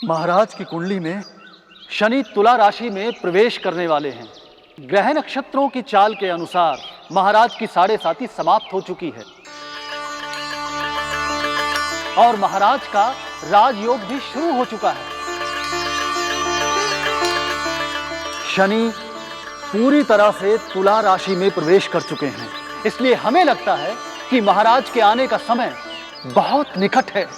महाराज की कुंडली में शनि तुला राशि में प्रवेश करने वाले हैं। ग्रह नक्षत्रों की चाल के अनुसार महाराज की 7.5 समाप्त हो चुकी है और महाराज का राजयोग भी शुरू हो चुका है। शनि पूरी तरह से तुला राशि में प्रवेश कर चुके हैं, इसलिए हमें लगता है कि महाराज के आने का समय बहुत निकट है।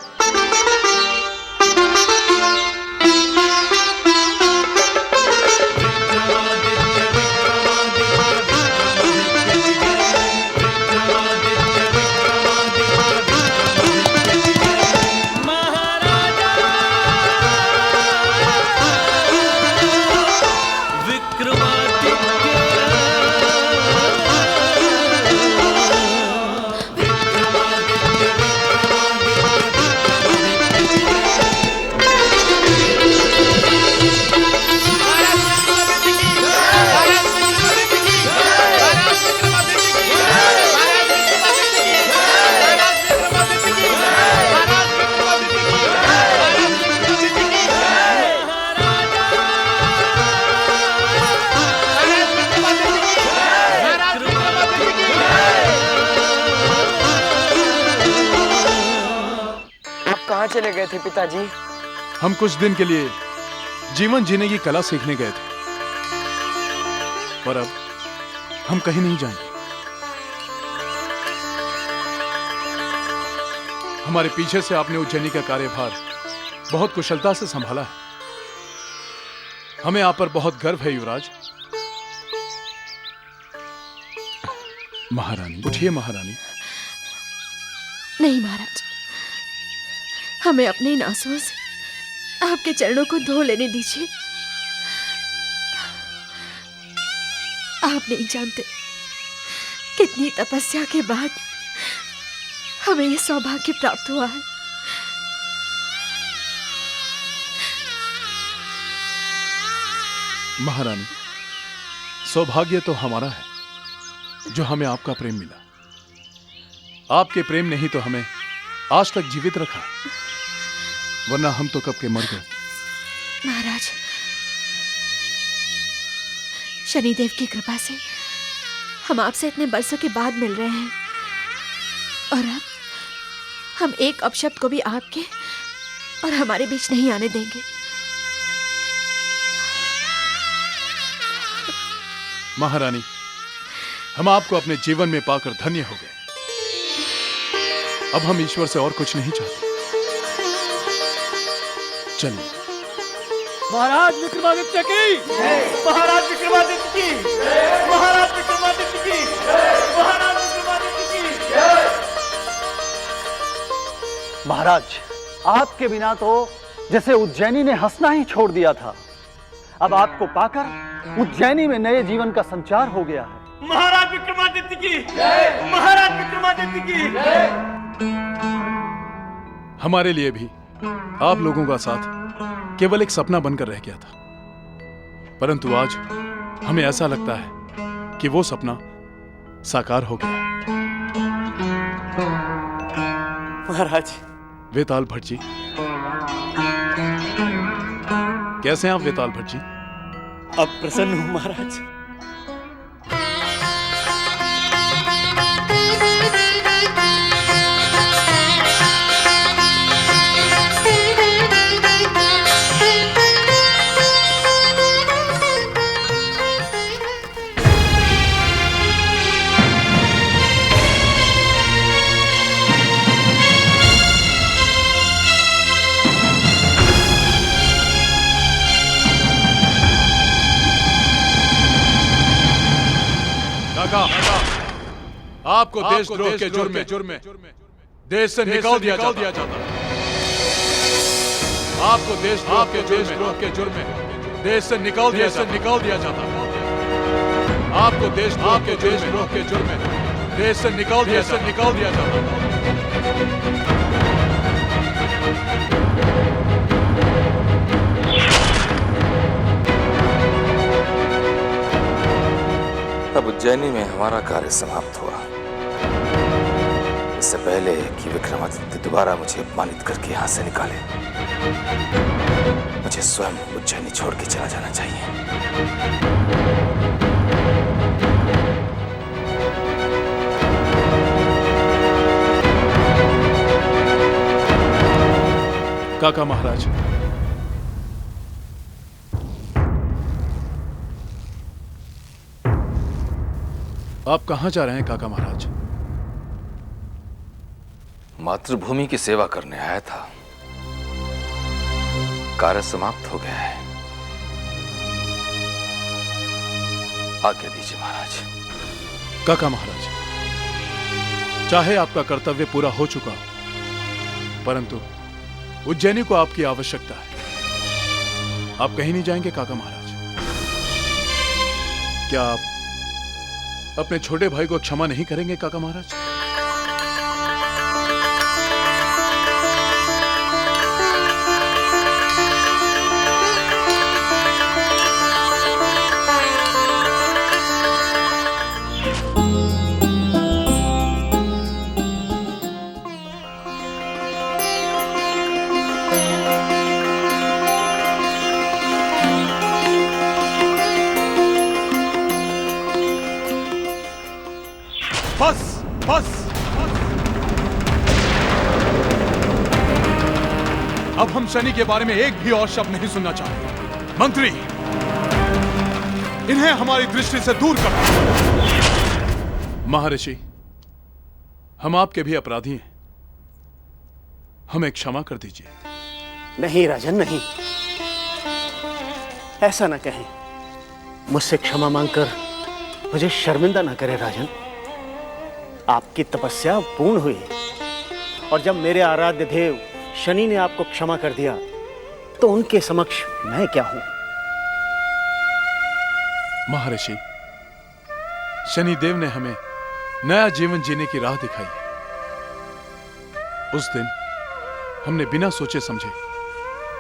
कहाँ चले गए थे पिताजी? हम कुछ दिन के लिए जीवन जीने की कला सीखने गए थे, पर अब हम कहीं नहीं जाएंगे। हमारे पीछे से आपने उज्जैनी का कार्यभार बहुत कुशलता से संभाला है। हमें आप पर बहुत गर्व है युवराज। महारानी उठिए। महारानी नहीं महाराज, हमें अपने इन आंसुओं से आपके चरणों को धो लेने दीजिए। आप नहीं जानते कितनी तपस्या के बाद हमें यह सौभाग्य प्राप्त हुआ है। महारानी, सौभाग्य तो हमारा है जो हमें आपका प्रेम मिला। आपके प्रेम ने ही तो हमें आज तक जीवित रखा, वरना हम तो कब के मर गए। महाराज, शनिदेव की कृपा से हम आपसे इतने बरसों के बाद मिल रहे हैं और अब हम एक अपशब्द को भी आपके और हमारे बीच नहीं आने देंगे। महारानी, हम आपको अपने जीवन में पाकर धन्य हो गए। अब हम ईश्वर से और कुछ नहीं चाहते। चलिए। महाराज विक्रमादित्य की, महाराज विक्रमादित्य की, महाराज विक्रमादित्य की, महाराज विक्रमादित्य की। महाराज, आपके बिना तो जैसे उज्जैनी ने हंसना ही छोड़ दिया था। अब आपको पाकर उज्जैनी में नए जीवन का संचार हो गया है। महाराज विक्रमादित्य की, महाराज विक्रमादित्य की। हमारे लिए भी आप लोगों का साथ केवल एक सपना बनकर रह गया था, परंतु आज हमें ऐसा लगता है कि वो सपना साकार हो गया। महाराज। वेताल भट्ट जी, कैसे हैं आप वेताल भट्ट जी? अब प्रसन्न हूं महाराज। आपको देशद्रोह के जुर्म में देश से निकाल दिया जाता। आपको देशद्रोह के जुर्म में देश से निकाल दिया जाता। आपको देशद्रोह के जुर्म में देश से निकाल दिया जाता। अब उज्जैनी में हमारा कार्य समाप्त हुआ। इससे पहले कि विक्रमादित्य दोबारा मुझे अपमानित करके यहां से निकाले, मुझे स्वयं उज्जैनी छोड़ के चला जाना चाहिए। काका महाराज, आप कहां जा रहे हैं काका महाराज? मातृभूमि की सेवा करने आया था। कार्य समाप्त हो गया है। आज्ञा दीजिए महाराज। काका महाराज, चाहे आपका कर्तव्य पूरा हो चुका हो, परंतु उज्जैनी को आपकी आवश्यकता है। आप कहीं नहीं जाएंगे काका महाराज? क्या आप अपने छोटे भाई को क्षमा नहीं करेंगे काका महाराज? बस बस, अब हम शनि के बारे में एक भी और शब्द नहीं सुनना चाहते। मंत्री, इन्हें हमारी दृष्टि से दूर कर। महर्षि, हम आपके भी अपराधी हैं, हमें क्षमा कर दीजिए। नहीं राजन, नहीं, ऐसा ना कहें। मुझसे क्षमा मांगकर मुझे शर्मिंदा ना करें राजन। आपकी तपस्या पूर्ण हुई, और जब मेरे आराध्य देव शनि ने आपको क्षमा कर दिया, तो उनके समक्ष मैं क्या हूं? महर्षि, शनिदेव ने हमें नया जीवन जीने की राह दिखाई है। उस दिन हमने बिना सोचे समझे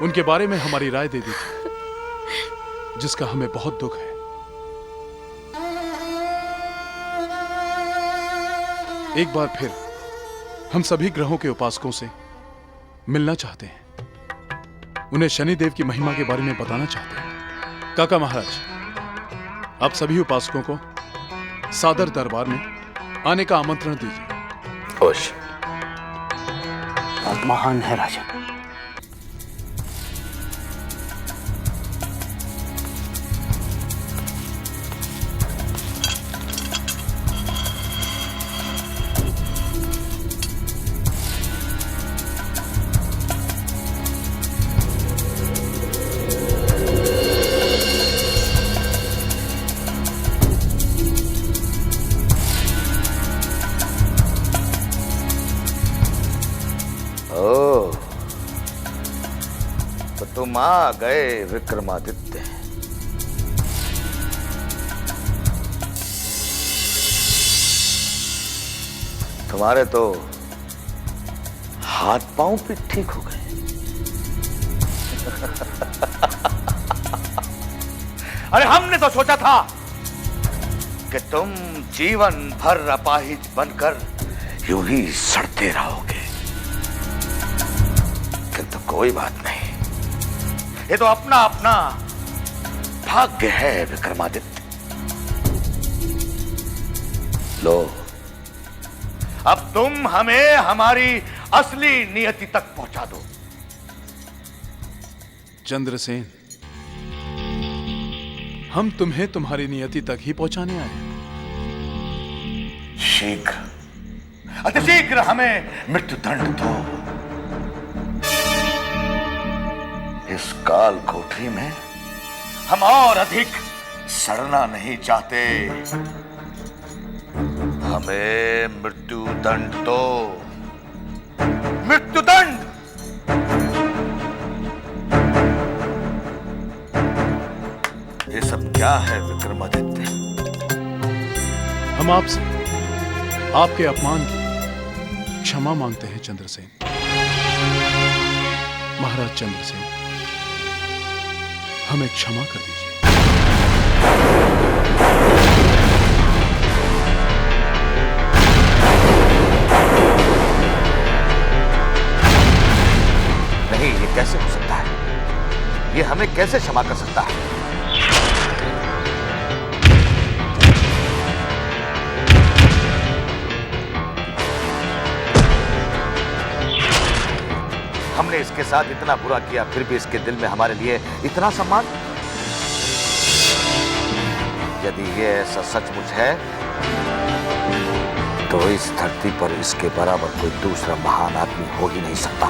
उनके बारे में हमारी राय दे दी थी, जिसका हमें बहुत दुख है। एक बार फिर हम सभी ग्रहों के उपासकों से मिलना चाहते हैं, उन्हें शनिदेव की महिमा के बारे में बताना चाहते हैं। काका महाराज, आप सभी उपासकों को सादर दरबार में आने का आमंत्रण दीजिए। अवश्य। आप महान है राजन। तो तुम आ गए विक्रमादित्य। तुम्हारे तो हाथ पांव भी ठीक हो गए। अरे हमने तो सोचा था कि तुम जीवन भर अपाहिज बनकर यूं ही सड़ते रहोगे, किंतु कोई बात नहीं, ये तो अपना अपना भाग्य है विक्रमादित्य। लो, अब तुम हमें हमारी असली नियति तक पहुंचा दो। चंद्रसेन, हम तुम्हें तुम्हारी नियति तक ही पहुंचाने आए हैं। शीघ्र, अतिशीघ्र हमें मृत्यु दंड दो। इस काल कोठरी में हम और अधिक सड़ना नहीं चाहते। हमें मृत्यु दंड दो, मृत्यु दंड। ये सब क्या है विक्रमादित्य? हम आपसे आपके अपमान की क्षमा मांगते हैं चंद्रसेन। महाराज चंद्रसेन, हमें क्षमा कर दीजिए। नहीं, ये कैसे हो सकता है? ये हमें कैसे क्षमा कर सकता है? हमने इसके साथ इतना बुरा किया, फिर भी इसके दिल में हमारे लिए इतना सम्मान। यदि ये ऐसा सचमुच है तो इस धरती पर इसके बराबर कोई दूसरा महान आदमी हो ही नहीं सकता।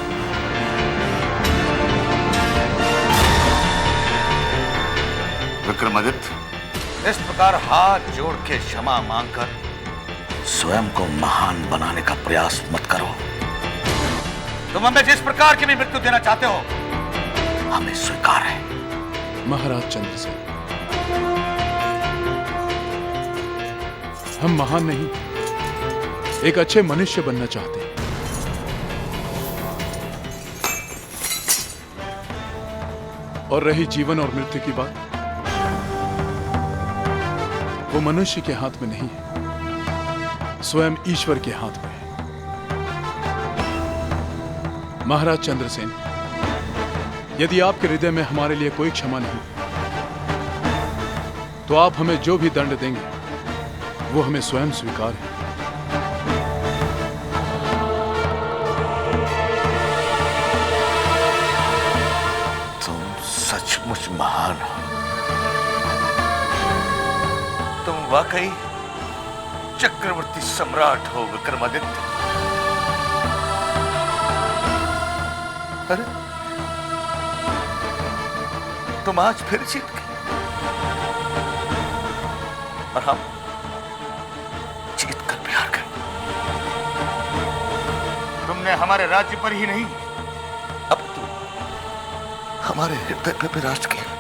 विक्रमादित्य, इस प्रकार हाथ जोड़ के क्षमा मांगकर स्वयं को महान बनाने का प्रयास मत करो। तुम हमें जिस प्रकार की भी मृत्यु देना चाहते हो हमें स्वीकार है। महाराज चंद्रसेन, हम महान नहीं, एक अच्छे मनुष्य बनना चाहते हैं। और रही जीवन और मृत्यु की बात, वो मनुष्य के हाथ में नहीं है, स्वयं ईश्वर के हाथ में है। महाराज चंद्रसेन, यदि आपके हृदय में हमारे लिए कोई क्षमा नहीं, तो आप हमें जो भी दंड देंगे वो हमें स्वयं स्वीकार है। तुम सचमुच महान हो। तुम वाकई चक्रवर्ती सम्राट हो विक्रमादित्य। अरे, तुम आज फिर जीत गए और हम जीत कर भी हार गए। तुमने हमारे राज्य पर ही नहीं, अब तुम हमारे हृदय पर भी राज किया।